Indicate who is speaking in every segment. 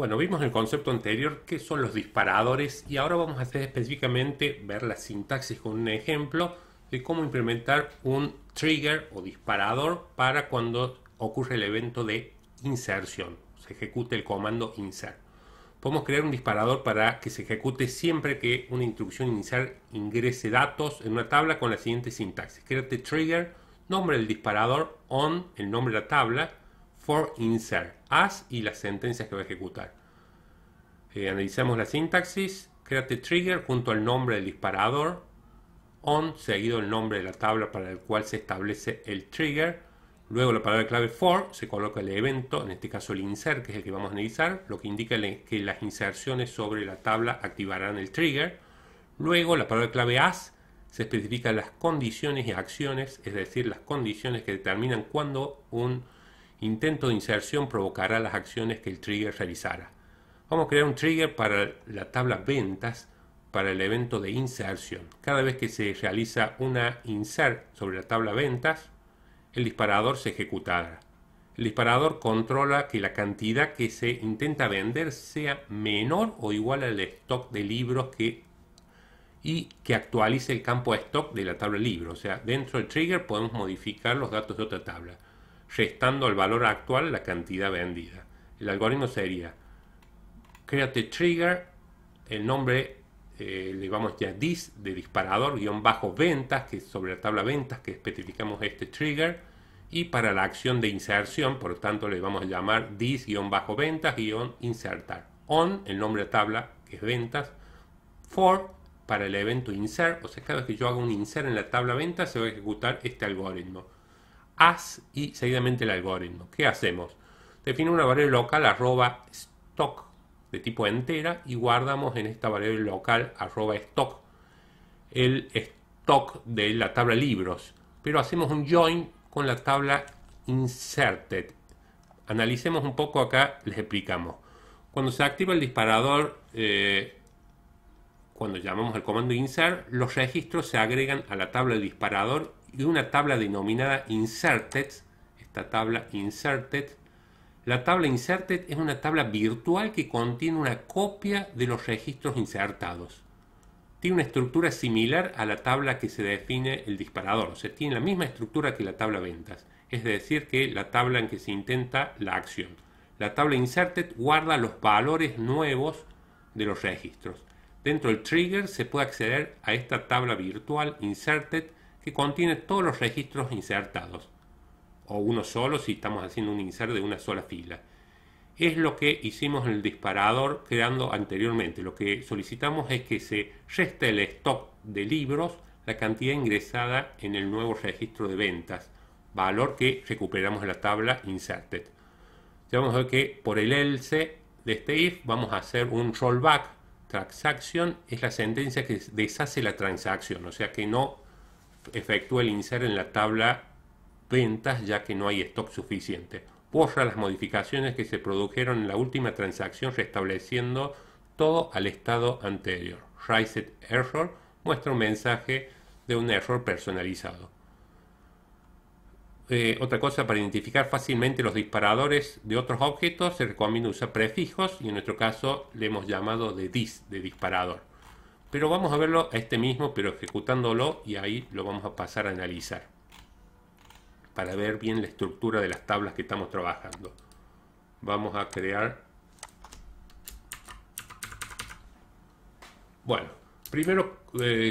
Speaker 1: Bueno, vimos el concepto anterior que son los disparadores y ahora vamos a hacer específicamente ver la sintaxis con un ejemplo de cómo implementar un trigger o disparador para cuando ocurre el evento de inserción, se ejecute el comando insert. Podemos crear un disparador para que se ejecute siempre que una instrucción inicial ingrese datos en una tabla con la siguiente sintaxis. Créate trigger, nombre del disparador, on, el nombre de la tabla, for insert, as y las sentencias que va a ejecutar. Analizamos la sintaxis, créate trigger junto al nombre del disparador, on seguido el nombre de la tabla para el cual se establece el trigger. Luego la palabra clave for, se coloca el evento, en este caso el insert, que es el que vamos a analizar, lo que indica que las inserciones sobre la tabla activarán el trigger. Luego la palabra clave as, se especifican las condiciones y acciones, es decir, las condiciones que determinan cuándo un intento de inserción provocará las acciones que el trigger realizará. Vamos a crear un trigger para la tabla ventas, para el evento de inserción. Cada vez que se realiza una insert sobre la tabla ventas, el disparador se ejecutará. El disparador controla que la cantidad que se intenta vender sea menor o igual al stock de libros y que actualice el campo stock de la tabla de libros. O sea, dentro del trigger podemos modificar los datos de otra tabla, restando al valor actual la cantidad vendida. El algoritmo sería créate trigger, el nombre le vamos ya this de disparador guión bajo ventas, que es sobre la tabla ventas que especificamos este trigger, y para la acción de inserción, por lo tanto le vamos a llamar this guión bajo ventas guión insertar. On, el nombre de tabla que es ventas, for para el evento insert, o sea, cada vez que yo haga un insert en la tabla ventas se va a ejecutar este algoritmo. As y seguidamente el algoritmo. ¿Qué hacemos? Define una variable local arroba stock de tipo entera y guardamos en esta variable local arroba stock el stock de la tabla libros, pero hacemos un join con la tabla inserted. Analicemos un poco acá, les explicamos. Cuando se activa el disparador, cuando llamamos el comando insert, los registros se agregan a la tabla del disparador y una tabla denominada inserted, esta tabla inserted. La tabla inserted es una tabla virtual que contiene una copia de los registros insertados. Tiene una estructura similar a la tabla que se define el disparador, o sea, tiene la misma estructura que la tabla ventas, es decir, que la tabla en que se intenta la acción. La tabla inserted guarda los valores nuevos de los registros. Dentro del trigger se puede acceder a esta tabla virtual inserted que contiene todos los registros insertados, o uno solo si estamos haciendo un insert de una sola fila. Es lo que hicimos en el disparador creando anteriormente. Lo que solicitamos es que se reste el stock de libros, la cantidad ingresada en el nuevo registro de ventas, valor que recuperamos en la tabla inserted. Ya vamos a ver que por el else de este if vamos a hacer un rollback. Transaction es la sentencia que deshace la transacción, o sea que no efectúa el insert en la tabla ventas ya que no hay stock suficiente. Borra las modificaciones que se produjeron en la última transacción restableciendo todo al estado anterior. Reset error muestra un mensaje de un error personalizado. Otra cosa, para identificar fácilmente los disparadores de otros objetos se recomienda usar prefijos y en nuestro caso le hemos llamado de this, de disparador. Pero vamos a verlo a este mismo, pero ejecutándolo, y ahí lo vamos a pasar a analizar para ver bien la estructura de las tablas que estamos trabajando. Vamos a crear... Bueno, primero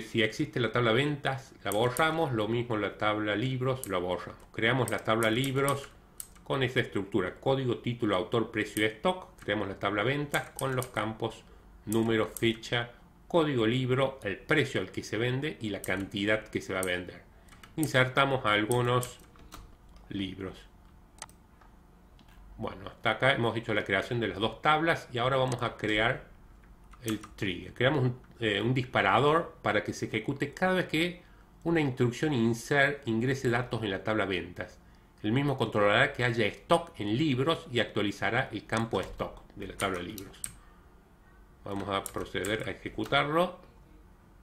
Speaker 1: si existe la tabla ventas la borramos, lo mismo la tabla libros la borramos. Creamos la tabla libros con esta estructura, código, título, autor, precio y stock. Creamos la tabla ventas con los campos número, fecha, código libro, el precio al que se vende y la cantidad que se va a vender. Insertamos algunos libros. Bueno, hasta acá hemos hecho la creación de las dos tablas y ahora vamos a crear el trigger. Creamos un disparador para que se ejecute cada vez que una instrucción insert ingrese datos en la tabla ventas. El mismo controlará que haya stock en libros y actualizará el campo stock de la tabla de libros. Vamos a proceder a ejecutarlo.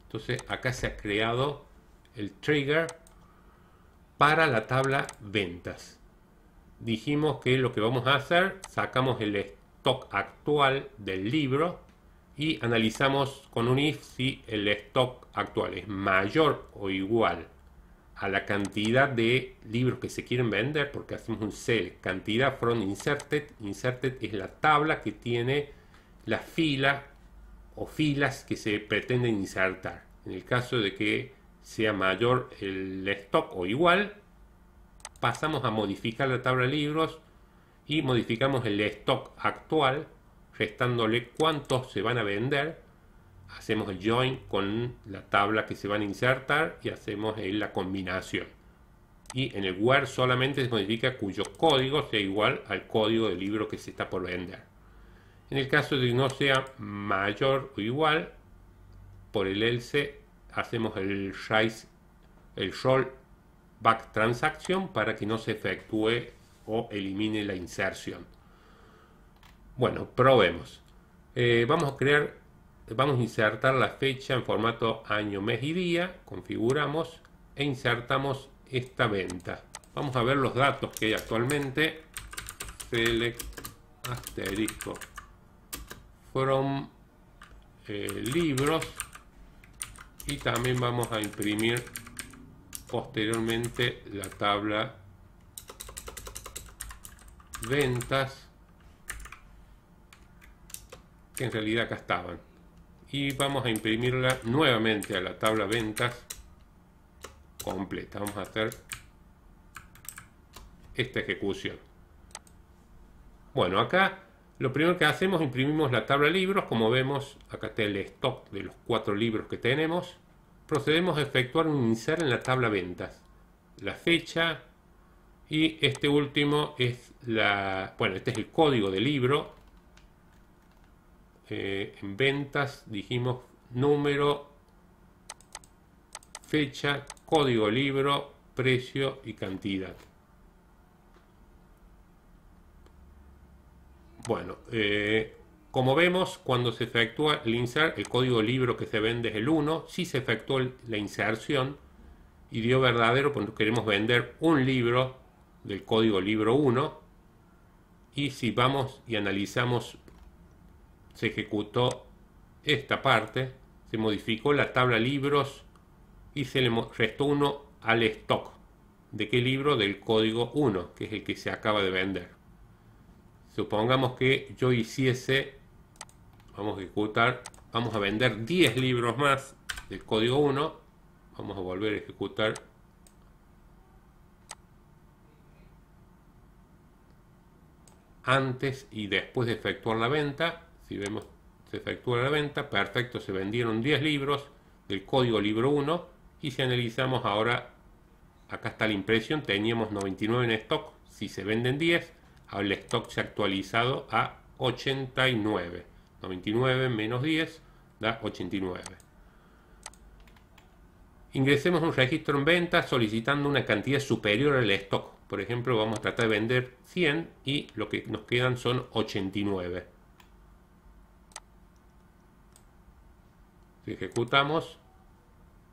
Speaker 1: Entonces acá se ha creado el trigger para la tabla ventas. Dijimos que lo que vamos a hacer, sacamos el stock actual del libro y analizamos con un if si el stock actual es mayor o igual a la cantidad de libros que se quieren vender, porque hacemos un select cantidad from inserted. Inserted es la tabla que tiene la fila o filas que se pretenden insertar. En el caso de que sea mayor el stock o igual, pasamos a modificar la tabla de libros y modificamos el stock actual, restándole cuántos se van a vender. Hacemos el join con la tabla que se van a insertar y hacemos la combinación. Y en el where solamente se modifica cuyo código sea igual al código del libro que se está por vender. En el caso de que no sea mayor o igual, por el else hacemos el rollback transaction para que no se efectúe o elimine la inserción. Bueno, probemos. Vamos a insertar la fecha en formato año, mes y día. Configuramos e insertamos esta venta. Vamos a ver los datos que hay actualmente. Select asterisco from libros, y también vamos a imprimir posteriormente la tabla ventas, que en realidad acá estaban, y vamos a imprimirla nuevamente a la tabla ventas completa. Vamos a hacer esta ejecución. Bueno, acá lo primero que hacemos, imprimimos la tabla de libros. Como vemos, acá está el stock de los 4 libros que tenemos. Procedemos a efectuar un insert en la tabla ventas, la fecha, y este último es este es el código del libro. En ventas dijimos número, fecha, código libro, precio y cantidad. Bueno, como vemos, cuando se efectúa el insert, el código libro que se vende es el 1. Si se efectuó la inserción y dio verdadero, porque queremos vender un libro del código libro 1. Y si vamos y analizamos, se ejecutó esta parte, se modificó la tabla libros y se le restó 1 al stock. ¿De qué libro? Del código 1, que es el que se acaba de vender. Supongamos que yo hiciese, vamos a ejecutar, vamos a vender 10 libros más del código 1. Vamos a volver a ejecutar. Antes y después de efectuar la venta. Si vemos, se efectúa la venta, perfecto, se vendieron 10 libros del código libro 1. Y si analizamos ahora, acá está la impresión, teníamos 99 en stock. Si se venden 10, el stock se ha actualizado a 89. 99 menos 10 da 89. Ingresemos un registro en venta solicitando una cantidad superior al stock. Por ejemplo, vamos a tratar de vender 100 y lo que nos quedan son 89. Si ejecutamos,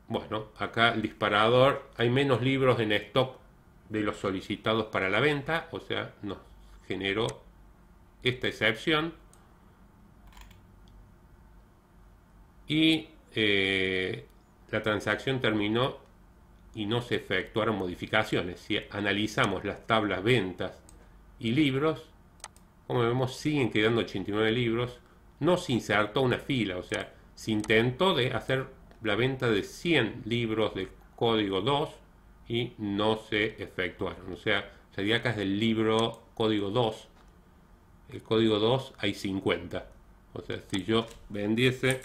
Speaker 1: bueno, acá el disparador, hay menos libros en stock de los solicitados para la venta, o sea, nos generó esta excepción. Y la transacción terminó y no se efectuaron modificaciones. Si analizamos las tablas ventas y libros, como vemos, siguen quedando 89 libros. No se insertó una fila, o sea, se intentó de hacer la venta de 100 libros del código 2 y no se efectuaron. O sea, sería acá es del libro código 2. El código 2 hay 50. O sea, si yo vendiese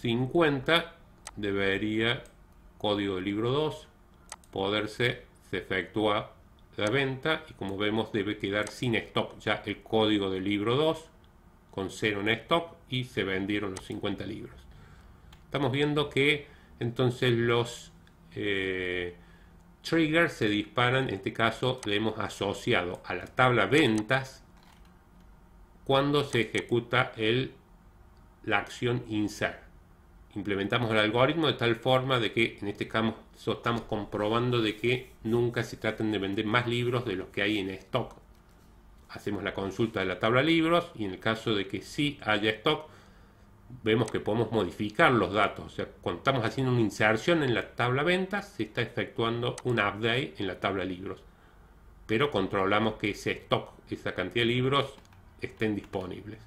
Speaker 1: 50, debería código del libro 2 se efectúa la venta, y como vemos debe quedar sin stock ya el código del libro 2 con 0 en stock, y se vendieron los 50 libros. Estamos viendo que entonces los triggers se disparan. En este caso le hemos asociado a la tabla ventas cuando se ejecuta la acción insert. Implementamos el algoritmo de tal forma de que en este caso estamos comprobando de que nunca se traten de vender más libros de los que hay en stock. hacemos la consulta de la tabla libros y en el caso de que sí haya stock, vemos que podemos modificar los datos. O sea, cuando estamos haciendo una inserción en la tabla ventas, se está efectuando un update en la tabla libros. Pero controlamos que ese stock, esa cantidad de libros, estén disponibles.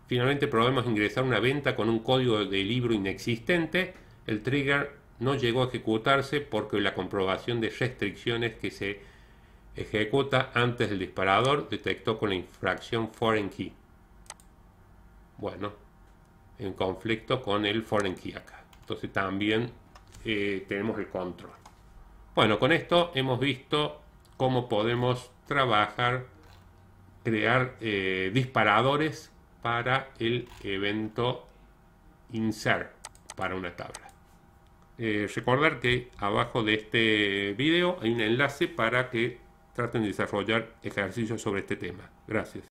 Speaker 1: Finalmente probamos ingresar una venta con un código de libro inexistente. El trigger no llegó a ejecutarse porque la comprobación de restricciones que se ejecuta antes del disparador detectó con la infracción foreign key. Bueno, en conflicto con el foreign key acá. Entonces también tenemos el control. Bueno, con esto hemos visto cómo podemos trabajar, crear disparadores para el evento insert para una tabla. Recordar que abajo de este video hay un enlace para que traten de desarrollar ejercicios sobre este tema. Gracias.